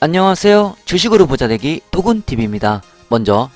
안녕하세요. 주식으로 부자 되기 도군TV입니다. 먼저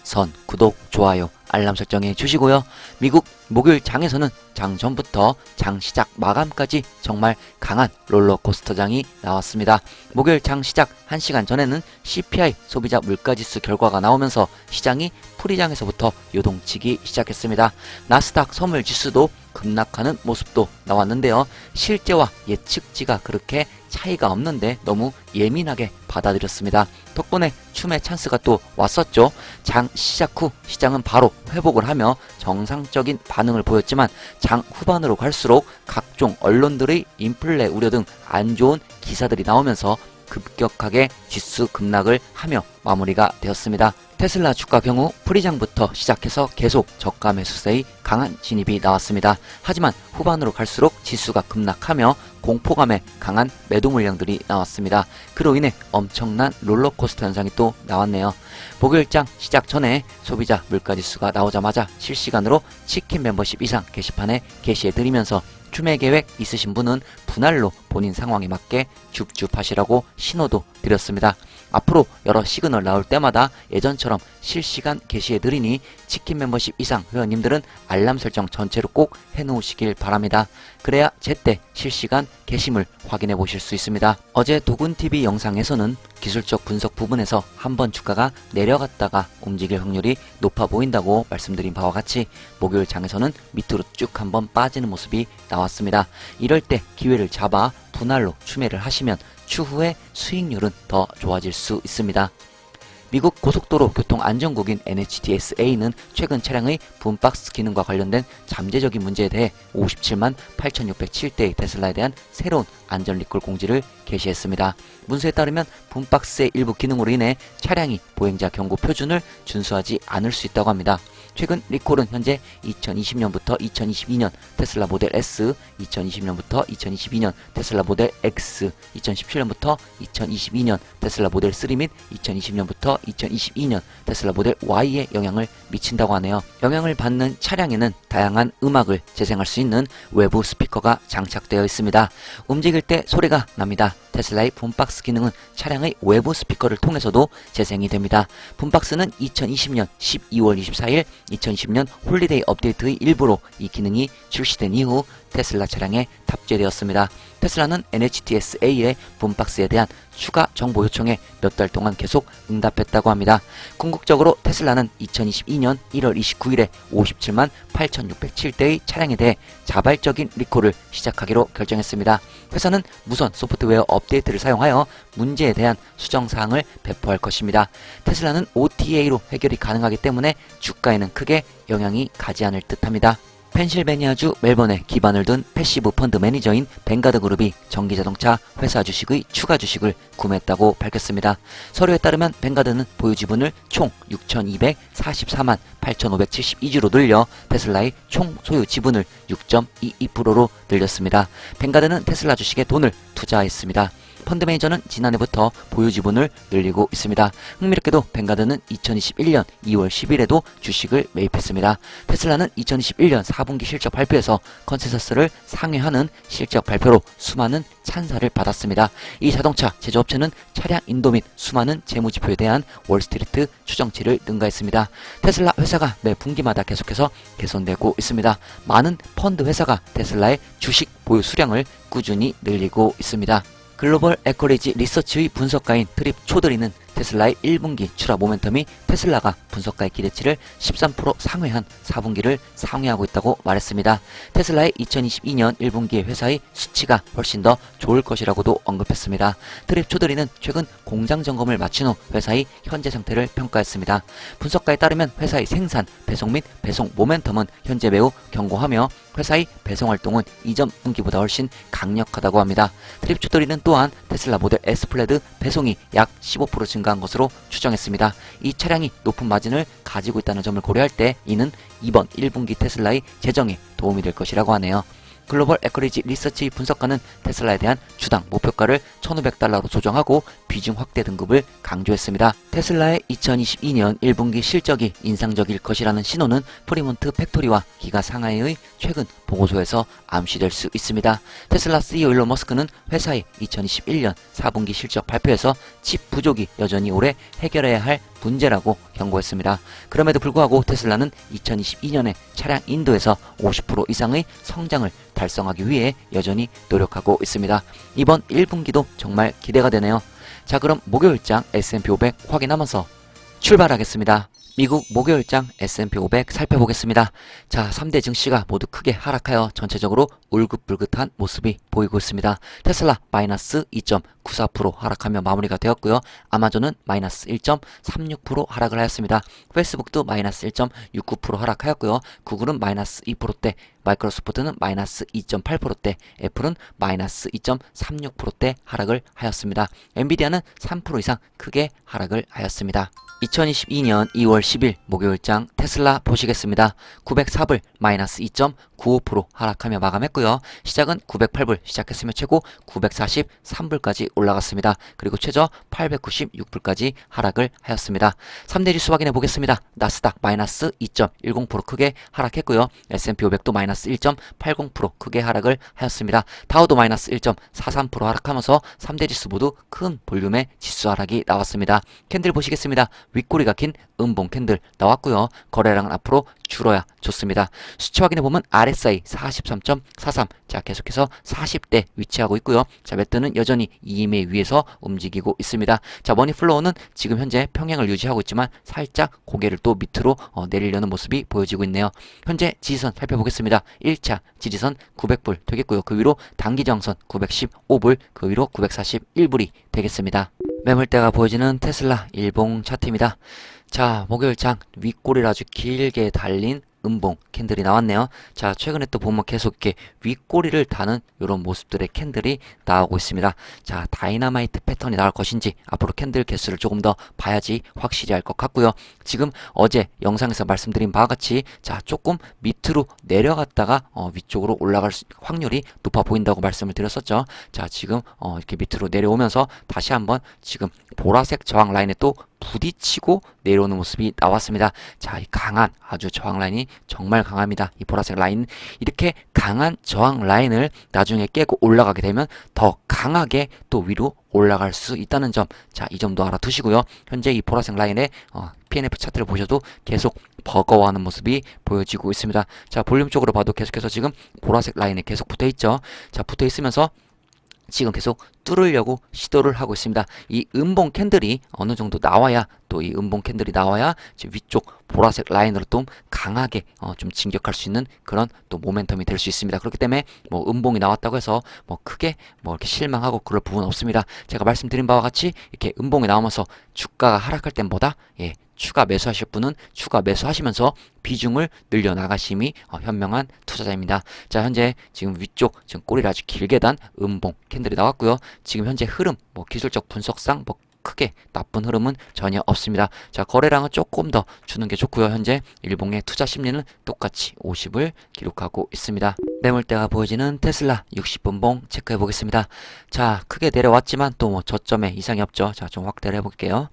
구독, 좋아요, 알람 설정해 주시고요. 미국 목요일 장에서는 장 전부터 장 시작 마감까지 정말 강한 롤러코스터장이 나왔습니다. 목요일 장 시작 1시간 전에는 CPI 소비자 물가지수 결과가 나오면서 시장이 풀이장에서부터 요동치기 시작했습니다. 나스닥 선물지수도 급락하는 모습도 나왔는데요. 실제와 예측치가 그렇게 차이가 없는데 너무 예민하게 받아들였습니다. 덕분에 춤의 찬스가 또 왔었죠. 장 시작 후 시장은 바로 회복을 하며 정상적인 반응을 보였지만 장 후반으로 갈수록 각종 언론들의 인플레 우려 등 안 좋은 기사들이 나오면서 급격하게 지수 급락을 하며 마무리가 되었습니다. 테슬라 주가 경우 풀이장부터 시작해서 계속 저가 매수세의 강한 진입이 나왔습니다. 하지만 후반으로 갈수록 지수가 급락하며 공포감에 강한 매도 물량들이 나왔습니다. 그로 인해 엄청난 롤러코스터 현상이 또 나왔네요. 목요일장 시작 전에 소비자 물가지수가 나오자마자 실시간으로 치킨 멤버십 이상 게시판에 게시해드리면서 추매 계획 있으신 분은 분할로 본인 상황에 맞게 줍줍하시라고 신호도 드렸습니다. 앞으로 여러 시그널 나올 때마다 예전처럼 실시간 게시해드리니 치킨 멤버십 이상 회원님들은 알람 설정 전체로 꼭 해놓으시길 바랍니다. 그래야 제때 실시간 게시물 확인해 보실 수 있습니다. 어제 도군TV 영상에서는 기술적 분석 부분에서 한번 주가가 내려갔다가 움직일 확률이 높아 보인다고 말씀드린 바와 같이 목요일 장에서는 밑으로 쭉 한번 빠지는 모습이 나왔습니다. 이럴 때 기회를 잡아 분할로 추매를 하시면 추후에 수익률은 더 좋아질 수 있습니다. 미국 고속도로 교통안전국인 NHTSA는 최근 차량의 붐박스 기능과 관련된 잠재적인 문제에 대해 57만 8,607대의 테슬라에 대한 새로운 안전 리콜 공지를 게시했습니다. 문서에 따르면 붐박스의 일부 기능으로 인해 차량이 보행자 경고 표준을 준수하지 않을 수 있다고 합니다. 최근 리콜은 현재 2020년부터 2022년 테슬라 모델 S, 2020년부터 2022년 테슬라 모델 X, 2017년부터 2022년 테슬라 모델 3 및 2020년부터 2022년 테슬라 모델 Y에 영향을 미친다고 하네요. 영향을 받는 차량에는 다양한 음악을 재생할 수 있는 외부 스피커가 장착되어 있습니다. 움직일 때 소리가 납니다. 테슬라의 붐박스 기능은 차량의 외부 스피커를 통해서도 재생이 됩니다. 붐박스는 2020년 12월 24일 2020년 홀리데이 업데이트의 일부로 이 기능이 출시된 이후 테슬라 차량에 탑재되었습니다. 테슬라는 NHTSA의 붐박스에 대한 추가 정보 요청에 몇 달 동안 계속 응답했다고 합니다. 궁극적으로 테슬라는 2022년 1월 29일에 57만 8,607대의 차량에 대해 자발적인 리콜을 시작하기로 결정했습니다. 회사는 무선 소프트웨어 업데이트를 사용하여 문제에 대한 수정사항을 배포할 것입니다. 테슬라는 OTA로 해결이 가능하기 때문에 주가에는 크게 영향이 가지 않을 듯합니다. 펜실베니아주 멜번에 기반을 둔 패시브 펀드 매니저인 뱅가드 그룹이 전기자동차 회사 주식의 추가 주식을 구매했다고 밝혔습니다. 서류에 따르면 뱅가드는 보유 지분을 총 6,244만 8,572주로 늘려 테슬라의 총 소유 지분을 6.22%로 늘렸습니다. 뱅가드는 테슬라 주식에 돈을 투자했습니다. 펀드 매니저는 지난해부터 보유 지분을 늘리고 있습니다. 흥미롭게도 뱅가드는 2021년 2월 10일에도 주식을 매입했습니다. 테슬라는 2021년 4분기 실적 발표에서 컨센서스를 상회하는 실적 발표로 수많은 찬사를 받았습니다. 이 자동차 제조업체는 차량 인도 및 수많은 재무지표에 대한 월스트리트 추정치를 능가했습니다. 테슬라 회사가 매 분기마다 계속해서 개선되고 있습니다. 많은 펀드 회사가 테슬라의 주식 보유 수량을 꾸준히 늘리고 있습니다. 글로벌 에커리지 리서치의 분석가인 트립 초드리는 테슬라의 1분기 출하 모멘텀이 테슬라가 분석가의 기대치를 13% 상회한 4분기를 상회하고 있다고 말했습니다. 테슬라의 2022년 1분기의 회사의 수치가 훨씬 더 좋을 것이라고도 언급했습니다. 트립 초드리는 최근 공장 점검을 마친 후 회사의 현재 상태를 평가했습니다. 분석가에 따르면 회사의 생산, 배송 및 배송 모멘텀은 현재 매우 견고하며 회사의 배송 활동은 이전 분기보다 훨씬 강력하다고 합니다. 트립 초드리는 또한 테슬라 모델 S 플레드 배송이 약 15% 증가한 것으로 추정했습니다. 이 차량이 높은 마진을 가지고 있다는 점을 고려할 때 이는 이번 1분기 테슬라의 재정에 도움이 될 것이라고 하네요. 글로벌 에커리지 리서치 분석가는 테슬라에 대한 주당 목표가를 1,500달러로 조정하고 비중 확대 등급을 강조했습니다. 테슬라의 2022년 1분기 실적이 인상적일 것이라는 신호는 프리몬트 팩토리와 기가 상하이의 최근 보고서에서 암시될 수 있습니다. 테슬라 CEO 일론 머스크는 회사의 2021년 4분기 실적 발표에서 칩 부족이 여전히 올해 해결해야 할 문제라고 경고했습니다. 그럼에도 불구하고 테슬라는 2022년에 차량 인도에서 50% 이상의 성장을 달성하기 위해 여전히 노력하고 있습니다. 이번 1분기도 정말 기대가 되네요. 자, 그럼 목요일장 S&P 500 확인하면서 출발하겠습니다. 미국 목요일장 S&P 500 살펴보겠습니다. 자, 3대 증시가 모두 크게 하락하여 전체적으로 울긋불긋한 모습이 보이고 있습니다. 테슬라 마이너스 2.94% 하락하며 마무리가 되었고요. 아마존은 마이너스 1.36% 하락을 하였습니다. 페이스북도 마이너스 1.69% 하락하였고요. 구글은 마이너스 2%대, 마이크로소프트는 마이너스 2.8%대, 애플은 마이너스 2.36%대 하락을 하였습니다. 엔비디아는 3% 이상 크게 하락을 하였습니다. 2022년 2월 10일 목요일장 테슬라 보시겠습니다. 904불 마이너스 2.95% 하락하며 마감했고요. 시작은 908불 시작했으며 최고 943불까지 올라갔습니다. 그리고 최저 896불까지 하락을 하였습니다. 3대 지수 확인해 보겠습니다. 나스닥 마이너스 2.10% 크게 하락했고요. S&P 500도 마이너스 1.80% 크게 하락을 하였습니다. 다우도 마이너스 1.43% 하락하면서 3대 지수 모두 큰 볼륨의 지수 하락이 나왔습니다. 캔들 보시겠습니다. 윗꼬리가 긴 음봉 캔들 나왔고요. 거래량은 앞으로 줄어야 좋습니다. 수치 확인해보면 RSI 43.43, 자 계속해서 40대 위치하고 있고요. 자 매트는 여전히 EMA 위에서 움직이고 있습니다. 자 머니플로우는 지금 현재 평행을 유지하고 있지만 살짝 고개를 또 밑으로 내리려는 모습이 보여지고 있네요. 현재 지지선 살펴보겠습니다. 1차 지지선 900불 되겠고요. 그 위로 단기저항선 915불, 그 위로 941불이 되겠습니다. 매물대가 보여지는 테슬라 일봉 차트입니다. 자, 목요일장 윗꼬리를 아주 길게 달린 음봉 캔들이 나왔네요. 자, 최근에 또 보면 계속 이렇게 윗꼬리를 다는 이런 모습들의 캔들이 나오고 있습니다. 자, 다이너마이트 패턴이 나올 것인지 앞으로 캔들 개수를 조금 더 봐야지 확실히 알 것 같고요. 지금 어제 영상에서 말씀드린 바와 같이 자, 조금 밑으로 내려갔다가 위쪽으로 올라갈 확률이 높아 보인다고 말씀을 드렸었죠. 자, 지금 이렇게 밑으로 내려오면서 다시 한번 지금 보라색 저항 라인에 또 부딪히고 내려오는 모습이 나왔습니다. 자, 이 강한 아주 저항 라인이 정말 강합니다. 이 보라색 라인, 이렇게 강한 저항 라인을 나중에 깨고 올라가게 되면 더 강하게 또 위로 올라갈 수 있다는 점, 자, 이 점도 알아두시고요. 현재 이 보라색 라인의 PNF 차트를 보셔도 계속 버거워하는 모습이 보여지고 있습니다. 자, 볼륨 쪽으로 봐도 계속해서 지금 보라색 라인에 계속 붙어 있죠. 자, 붙어 있으면서 지금 계속 뚫으려고 시도를 하고 있습니다. 이 음봉 캔들이 어느 정도 나와야, 또 이 음봉 캔들이 나와야 이제 위쪽 보라색 라인으로 좀 강하게 좀 진격할 수 있는 그런 또 모멘텀이 될 수 있습니다. 그렇기 때문에 뭐 음봉이 나왔다고 해서 뭐 크게 뭐 이렇게 실망하고 그럴 부분은 없습니다. 제가 말씀드린 바와 같이 이렇게 음봉이 나오면서 주가가 하락할 때보다 추가 매수하실 분은 추가 매수하시면서 비중을 늘려 나가심이 현명한 투자자입니다. 자, 현재 지금 위쪽 지금 꼬리를 아주 길게 단 음봉 캔들이 나왔고요. 지금 현재 흐름 뭐 기술적 분석상 뭐 크게 나쁜 흐름은 전혀 없습니다. 자, 거래량은 조금 더 주는 게 좋고요. 현재 일봉의 투자 심리는 똑같이 50을 기록하고 있습니다. 매물대가 보여지는 테슬라 60분봉 체크해 보겠습니다. 자, 크게 내려왔지만 또 뭐 저점에 이상이 없죠. 자, 좀 확대를 해볼게요.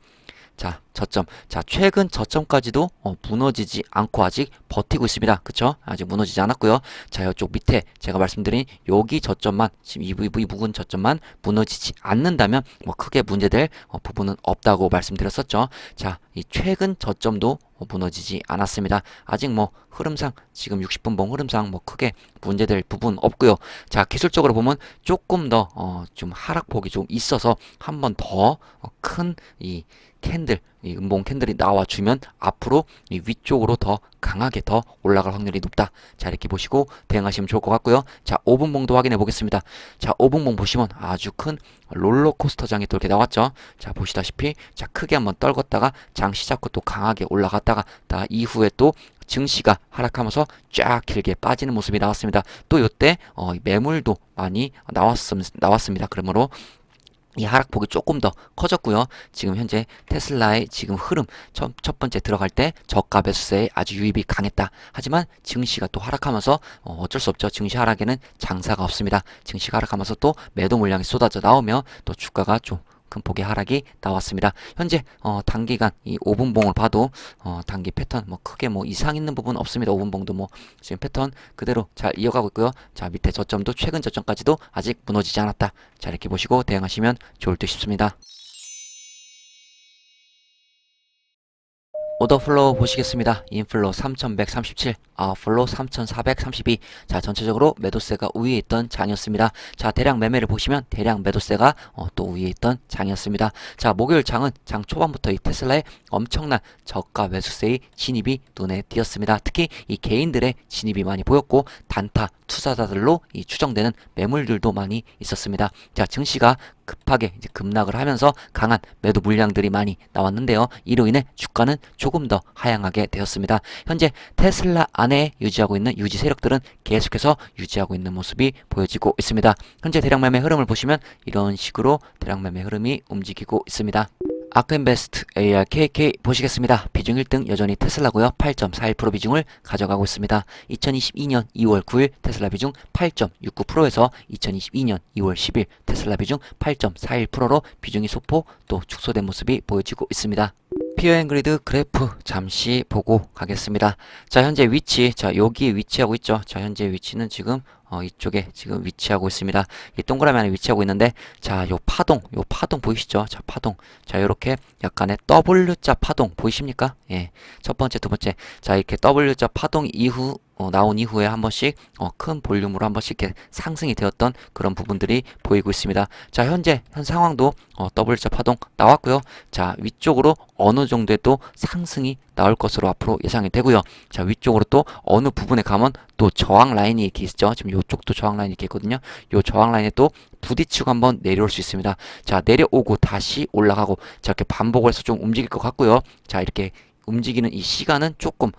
자, 저점. 자, 최근 저점까지도 무너지지 않고 아직 버티고 있습니다. 그쵸? 아직 무너지지 않았고요. 자, 이쪽 밑에 제가 말씀드린 여기 저점만, 지금 이 부분 저점만 무너지지 않는다면 뭐 크게 문제될 부분은 없다고 말씀드렸었죠. 자, 이 최근 저점도 무너지지 않았습니다. 아직 뭐 흐름상 지금 60분봉 흐름상 뭐 크게 문제될 부분 없고요. 자, 기술적으로 보면 조금 더 좀 하락폭이 좀 있어서 한 번 더 큰 이 캔들, 이 음봉 캔들이 나와주면 앞으로 이 위쪽으로 더 강하게 더 올라갈 확률이 높다. 자, 이렇게 보시고 대응하시면 좋을 것 같고요. 자, 5분봉도 확인해 보겠습니다. 자, 5분봉 보시면 아주 큰 롤러코스터장이 또 이렇게 나왔죠. 자, 보시다시피 자, 크게 한번 떨궜다가 장 시작 후 또 강하게 올라갔다가 다 이후에 또 증시가 하락하면서 쫙 길게 빠지는 모습이 나왔습니다. 또 이때 매물도 많이 나왔습니다. 그러므로 이 하락폭이 조금 더 커졌고요. 지금 현재 테슬라의 지금 흐름 첫 번째 들어갈 때 저가 매수세에 아주 유입이 강했다. 하지만 증시가 또 하락하면서 어쩔 수 없죠. 증시 하락에는 장사가 없습니다. 증시가 하락하면서 또 매도 물량이 쏟아져 나오며 또 주가가 좀 큰 폭의 하락이 나왔습니다. 현재 단기간 이 5분봉을 봐도 단기 패턴 뭐 크게 뭐 이상 있는 부분 없습니다. 5분봉도 뭐 지금 패턴 그대로 잘 이어가고 있고요. 자, 밑에 저점도 최근 저점까지도 아직 무너지지 않았다. 자, 이렇게 보시고 대응하시면 좋을 듯 싶습니다. 오더 플로우 보시겠습니다. 인플로 3137, 아웃플로 3432. 자, 전체적으로 매도세가 우위에 있던 장이었습니다. 자, 대량 매매를 보시면 대량 매도세가 또 우위에 있던 장이었습니다. 자, 목요일 장은 장 초반부터 이 테슬라의 엄청난 저가 매수세의 진입이 눈에 띄었습니다. 특히 이 개인들의 진입이 많이 보였고 단타 투자자들로 이 추정되는 매물들도 많이 있었습니다. 자, 증시가 급하게 이제 급락을 하면서 강한 매도 물량들이 많이 나왔는데요. 이로 인해 주가는 조금 더 하향하게 되었습니다. 현재 테슬라 안에 유지하고 있는 유지 세력들은 계속해서 유지하고 있는 모습이 보여지고 있습니다. 현재 대량 매매 흐름을 보시면 이런 식으로 대량 매매 흐름이 움직이고 있습니다. 아크인베스트 ARKK 보시겠습니다. 비중 1등 여전히 테슬라고요. 8.41% 비중을 가져가고 있습니다. 2022년 2월 9일 테슬라 비중 8.69%에서 2022년 2월 10일 테슬라 비중 8.41%로 비중이 소폭 또 축소된 모습이 보여지고 있습니다. 피어앤그리드 그래프 잠시 보고 가겠습니다. 자, 현재 위치, 자, 여기에 위치하고 있죠. 자, 현재 위치는 지금 이쪽에 지금 위치하고 있습니다. 이 동그라미 안에 위치하고 있는데, 자, 요 파동 보이시죠? 자, 파동. 자, 요렇게 약간의 W자 파동 보이십니까? 예. 첫 번째, 두 번째. 자, 이렇게 W자 파동 이후 나온 이후에 한 번씩 큰 볼륨으로 한 번씩 이렇게 상승이 되었던 그런 부분들이 보이고 있습니다. 자, 현 상황도 W자 파동 나왔고요. 자, 위쪽으로 어느 정도의 또 상승이 나올 것으로 앞으로 예상이 되고요. 자, 위쪽으로 또 어느 부분에 가면 또 저항 라인이 이렇게 있죠. 지금 요쪽도 저항 라인이 이렇게 있거든요. 요 저항 라인에 또 부딪히고 한번 내려올 수 있습니다. 자, 내려오고 다시 올라가고 자, 이렇게 반복을 해서 좀 움직일 것 같고요. 자, 이렇게 움직이는 이 시간은 조금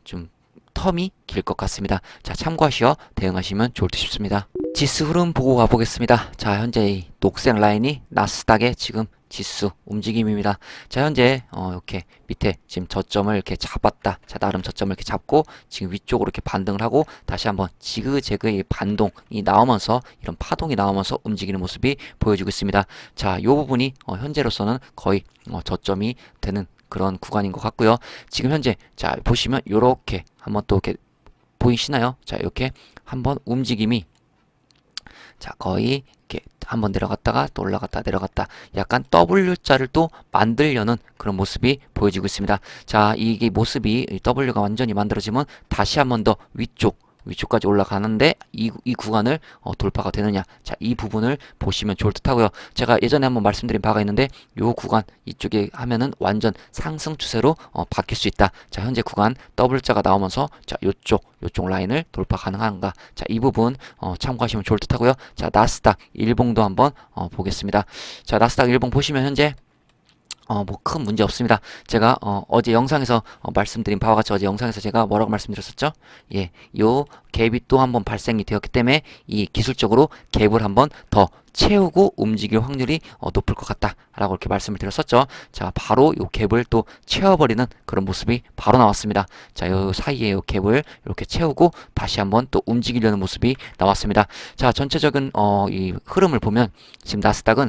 좀 텀이 길 것 같습니다. 자, 참고하시어 대응하시면 좋을 듯 싶습니다. 지수 흐름 보고 가보겠습니다. 자, 현재 이 녹색 라인이 나스닥의 지금 지수 움직임입니다. 자, 현재 이렇게 밑에 지금 저점을 이렇게 잡았다. 자, 나름 저점을 이렇게 잡고 지금 위쪽으로 이렇게 반등을 하고 다시 한번 지그재그의 반동이 나오면서 이런 파동이 나오면서 움직이는 모습이 보여지고 있습니다. 자, 이 부분이 현재로서는 거의 저점이 되는 그런 구간인 것 같고요. 지금 현재 자, 보시면 요렇게 한번 또 이렇게 보이시나요? 자, 이렇게 한번 움직임이 자, 거의 이렇게 한번 내려갔다가 또 올라갔다 내려갔다 약간 W자를 또 만들려는 그런 모습이 보여지고 있습니다. 자, 이게 모습이 W가 완전히 만들어지면 다시 한번 더 위쪽까지 올라가는데 이 구간을 돌파가 되느냐. 자, 이 부분을 보시면 좋을 듯 하고요. 제가 예전에 한번 말씀드린 바가 있는데 요 구간 이쪽에 하면은 완전 상승 추세로 바뀔 수 있다. 자, 현재 구간 W자가 나오면서 자, 요쪽 라인을 돌파 가능한가. 자, 이 부분 참고하시면 좋을 듯 하고요. 자, 나스닥 일봉도 한번 보겠습니다. 자, 나스닥 일봉 보시면 현재 뭐 큰 문제 없습니다. 제가 어제 영상에서 말씀드린 바와 같이 어제 영상에서 제가 뭐라고 말씀드렸었죠? 예, 요 갭이 또 한번 발생이 되었기 때문에 이 기술적으로 갭을 한번 더 채우고 움직일 확률이 높을 것 같다라고 이렇게 말씀을 드렸었죠. 자, 바로 요 갭을 또 채워버리는 그런 모습이 바로 나왔습니다. 자, 요 사이에 요 갭을 이렇게 채우고 다시 한번 또 움직이려는 모습이 나왔습니다. 자, 전체적인 이 흐름을 보면 지금 나스닥은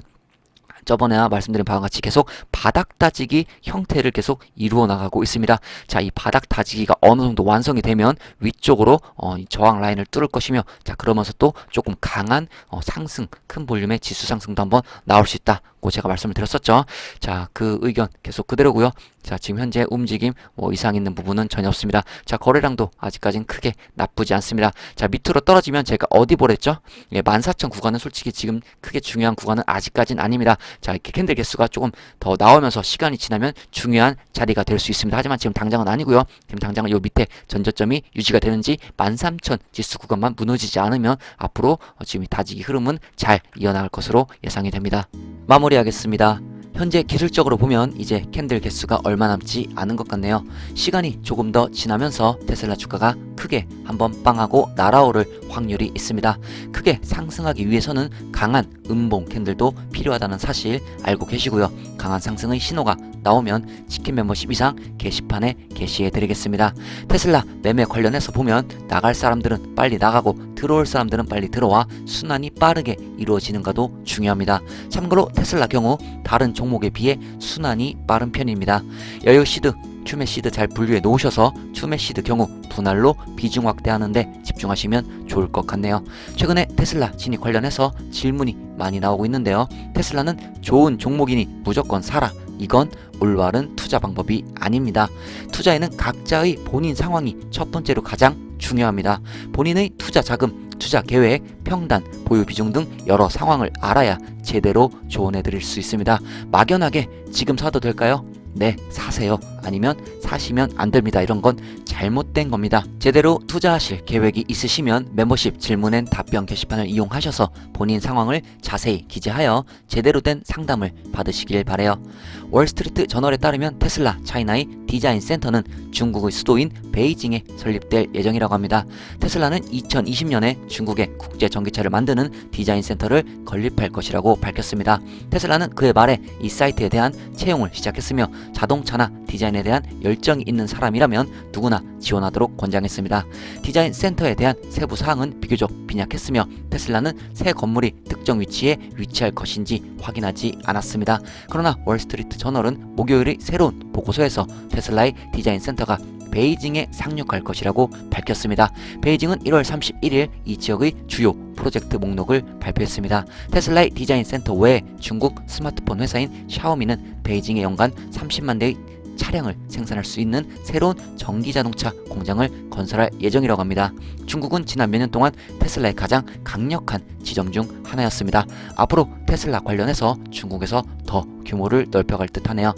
저번에 말씀드린 바와 같이 계속 바닥 다지기 형태를 계속 이루어 나가고 있습니다. 자, 이 바닥 다지기가 어느 정도 완성이 되면 위쪽으로 이 저항 라인을 뚫을 것이며, 자, 그러면서 또 조금 강한 상승, 큰 볼륨의 지수 상승도 한번 나올 수 있다고 제가 말씀을 드렸었죠. 자, 그 의견 계속 그대로고요. 자, 지금 현재 움직임 이상 있는 부분은 전혀 없습니다. 자, 거래량도 아직까지는 크게 나쁘지 않습니다. 자, 밑으로 떨어지면 제가 어디 보랬죠? 예, 14,000 구간은 솔직히 지금 크게 중요한 구간은 아직까지는 아닙니다. 자, 이렇게 캔들 개수가 조금 더 나오면서 시간이 지나면 중요한 자리가 될 수 있습니다. 하지만 지금 당장은 아니고요. 지금 당장은 요 밑에 전저점이 유지가 되는지 13,000 지수 구간만 무너지지 않으면 앞으로 지금 이 다지기 흐름은 잘 이어나갈 것으로 예상이 됩니다. 마무리하겠습니다. 현재 기술적으로 보면 이제 캔들 개수가 얼마 남지 않은 것 같네요. 시간이 조금 더 지나면서 테슬라 주가가 크게 한번 빵하고 날아오를 확률이 있습니다. 크게 상승하기 위해서는 강한 음봉 캔들도 필요하다는 사실 알고 계시고요. 강한 상승의 신호가 나오면 치킨 멤버십 이상 게시판에 게시해 드리겠습니다. 테슬라 매매 관련해서 보면 나갈 사람들은 빨리 나가고 들어올 사람들은 빨리 들어와 순환이 빠르게 이루어지는가도 중요합니다. 참고로 테슬라 경우 다른 종목에 비해 순환이 빠른 편입니다. 여유 시드, 추매 시드 잘 분류해 놓으셔서 추매 시드 경우 분할로 비중 확대하는데 집중하시면 좋을 것 같네요. 최근에 테슬라 진입 관련해서 질문이 많이 나오고 있는데요. 테슬라는 좋은 종목이니 무조건 사라. 이건 올바른 투자 방법이 아닙니다. 투자에는 각자의 본인 상황이 첫 번째로 가장 중요합니다. 본인의 투자 자금, 투자 계획, 평단, 보유 비중 등 여러 상황을 알아야 제대로 조언해 드릴 수 있습니다. 막연하게 지금 사도 될까요? 네, 사세요. 아니면 사시면 안 됩니다. 이런 건 잘못된 겁니다. 제대로 투자하실 계획이 있으시면 멤버십 질문엔 답변 게시판을 이용하셔서 본인 상황을 자세히 기재하여 제대로 된 상담을 받으시길 바래요. 월스트리트 저널에 따르면 테슬라 차이나의 디자인 센터는 중국의 수도인 베이징에 설립될 예정이라고 합니다. 테슬라는 2020년에 중국에 국제 전기차를 만드는 디자인 센터를 건립할 것이라고 밝혔습니다. 테슬라는 그해 말에 이 사이트에 대한 채용을 시작했으며 자동차나 디자인에 대한 열정이 있는 사람이라면 누구나 지원하도록 권장했습니다. 디자인 센터에 대한 세부 사항은 비교적 빈약했으며 테슬라는 새 건물이 특정 위치에 위치할 것인지 확인하지 않았습니다. 그러나 월스트리트 저널은 목요일의 새로운 보고서에서 테슬라의 디자인 센터가 베이징에 상륙할 것이라고 밝혔습니다. 베이징은 1월 31일 이 지역의 주요 프로젝트 목록을 발표했습니다. 테슬라의 디자인 센터 외에 중국 스마트폰 회사인 샤오미는 베이징에 연간 30만 대의 차량을 생산할 수 있는 새로운 전기자동차 공장을 건설할 예정이라고 합니다. 중국은 지난 몇 년 동안 테슬라의 가장 강력한 지점 중 하나였습니다. 앞으로 테슬라 관련해서 중국에서 더 규모를 넓혀갈 듯하네요.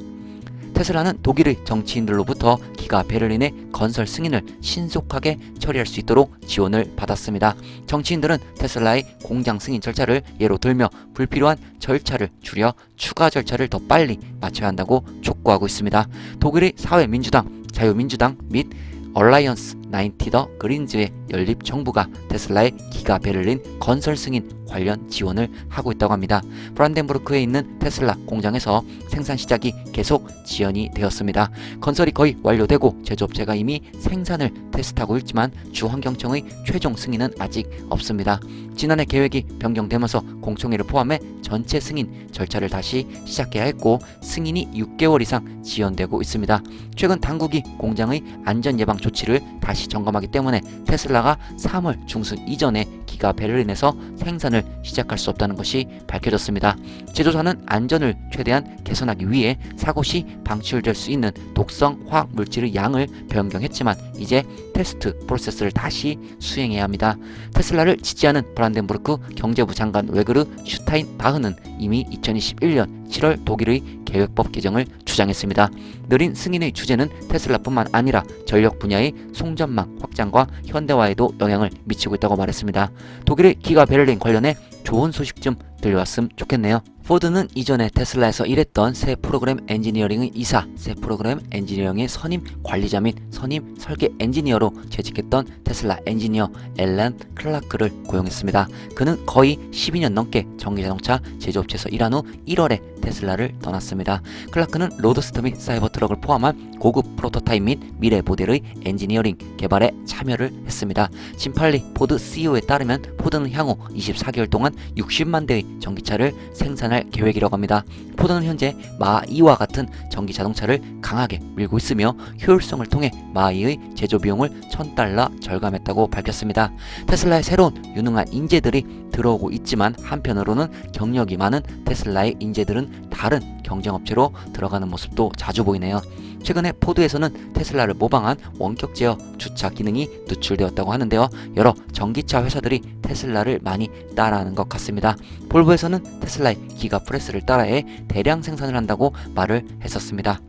테슬라는 독일의 정치인들로부터 기가 베를린의 건설 승인을 신속하게 처리할 수 있도록 지원을 받았습니다. 정치인들은 테슬라의 공장 승인 절차를 예로 들며 불필요한 절차를 줄여 추가 절차를 더 빨리 마쳐야 한다고 촉구하고 있습니다. 독일의 사회민주당, 자유민주당 및 얼라이언스 90 더 그린즈의 연립 정부가 테슬라의 기가 베를린 건설 승인 관련 지원을 하고 있다고 합니다. 브란덴부르크에 있는 테슬라 공장에서 생산 시작이 계속 지연이 되었습니다. 건설이 거의 완료되고 제조업체가 이미 생산을 테스트하고 있지만 주환경청의 최종 승인은 아직 없습니다. 지난해 계획이 변경되면서 공청회를 포함해 전체 승인 절차를 다시 시작해야 했고 승인이 6개월 이상 지연되고 있습니다. 최근 당국이 공장의 안전 예방 조치를 다시 점검하기 때문에 테슬라가 3월 중순 이전에 기가 베를린에서 생산을 시작할 수 없다는 것이 밝혀졌습니다. 제조사는 안전을 최대한 개선하기 위해 사고 시 방출될 수 있는 독성 화학 물질의 양을 변경했지만 이제 테스트 프로세스를 다시 수행해야 합니다. 테슬라를 지지하는 브란덴부르크 경제부 장관 웨그르 슈타인바흐는 이미 2021년 7월 독일의 계획법 개정을 주장했습니다. 느린 승인의 주제는 테슬라뿐만 아니라 전력 분야의 송전망 확장과 현대화에도 영향을 미치고 있다고 말했습니다. 독일의 기가 베를린 관련해 좋은 소식 좀 들려왔으면 좋겠네요. 포드는 이전에 테슬라에서 일했던 새 프로그램 엔지니어링의 이사, 새 프로그램 엔지니어링의 선임 관리자 및 선임 설계 엔지니어로 재직했던 테슬라 엔지니어 앨런 클라크를 고용했습니다. 그는 거의 12년 넘게 전기자동차 제조업체에서 일한 후 1월에 테슬라를 떠났습니다. 클라크는 로드스터 및 사이버 트럭을 포함한 고급 프로토타입 및 미래 모델의 엔지니어링 개발에 참여를 했습니다. 짐 팔리 포드 CEO에 따르면 포드는 향후 24개월 동안 60만 대의 전기차를 생산할 계획이라고 합니다. 포드는 현재 마2와 같은 전기 자동차를 강하게 밀고 있으며 효율성을 통해 마2의 제조 비용을 $1,000 절감했다고 밝혔습니다. 테슬라의 새로운 유능한 인재들이 들어오고 있지만 한편으로는 경력이 많은 테슬라의 인재들은 다른 경쟁업체로 들어가는 모습도 자주 보이네요. 최근에 포드에서는 테슬라를 모방한 원격 제어 주차 기능이 누출되었다고 하는데요. 여러 전기차 회사들이 테슬라를 많이 따라하는 것 같습니다. 볼보에서는 테슬라의 기가 프레스를 따라해 대량 생산을 한다고 말을 했었습니다.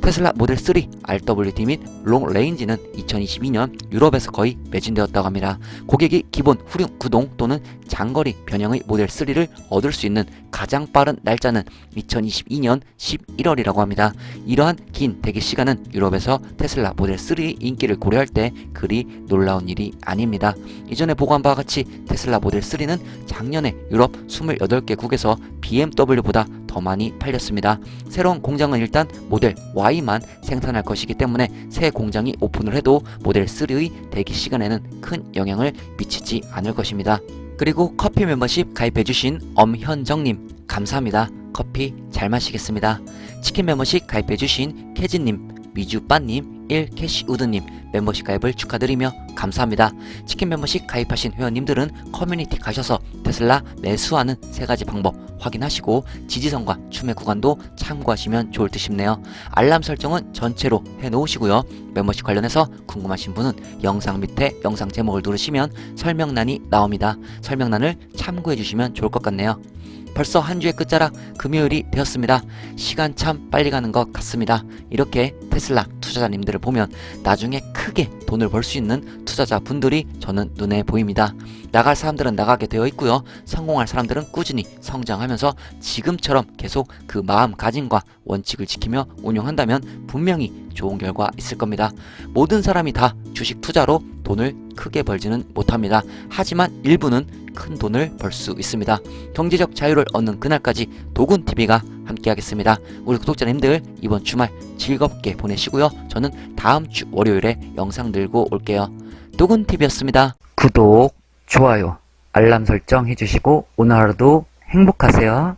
테슬라 모델 3 RWD 및 롱 레인지는 2022년 유럽에서 거의 매진되었다고 합니다. 고객이 기본 후륜 구동 또는 장거리 변형의 모델 3를 얻을 수 있는 가장 빠른 날짜는 2022년 11월이라고 합니다. 이러한 긴 대기 시간은 유럽에서 테슬라 모델 3의 인기를 고려할 때 그리 놀라운 일이 아닙니다. 이전에 보고한 바와 같이 테슬라 모델 3는 작년에 유럽 28개국에서 BMW보다 더 많이 팔렸습니다. 새로운 공장은 일단 모델 Y만 생산할 것이기 때문에 새 공장이 오픈을 해도 모델 3의 대기 시간에는 큰 영향을 미치지 않을 것입니다. 그리고 커피 멤버십 가입해주신 엄현정님 감사합니다. 커피 잘 마시겠습니다. 치킨 멤버십 가입해주신 캐진님, 미주빠님, 1캐시우드님 멤버십 가입을 축하드리며 감사합니다. 치킨 멤버십 가입하신 회원님들은 커뮤니티 가셔서 테슬라 매수하는 3가지 방법 확인하시고 지지선과 추매 구간도 참고하시면 좋을 듯 싶네요. 알람 설정은 전체로 해놓으시고요. 멤버십 관련해서 궁금하신 분은 영상 밑에 영상 제목을 누르시면 설명란이 나옵니다. 설명란을 참고해주시면 좋을 것 같네요. 벌써 한 주의 끝자락 금요일이 되었습니다. 시간 참 빨리 가는 것 같습니다. 이렇게 테슬라 투자자님들을 보면 나중에 크게 돈을 벌 수 있는 투자자분들이 저는 눈에 보입니다. 나갈 사람들은 나가게 되어 있고요. 성공할 사람들은 꾸준히 성장하면서 지금처럼 계속 그 마음가짐과 원칙을 지키며 운영한다면 분명히 좋은 결과 있을 겁니다. 모든 사람이 다 주식 투자로 돈을 크게 벌지는 못합니다. 하지만 일부는 큰 돈을 벌 수 있습니다. 경제적 자유를 얻는 그날까지 도군TV가 함께하겠습니다. 우리 구독자님들 이번 주말 즐겁게 보내시고요. 저는 다음 주 월요일에 영상 들고 올게요. 도군TV였습니다. 구독, 좋아요, 알람 설정 해주시고 오늘 하루도 행복하세요.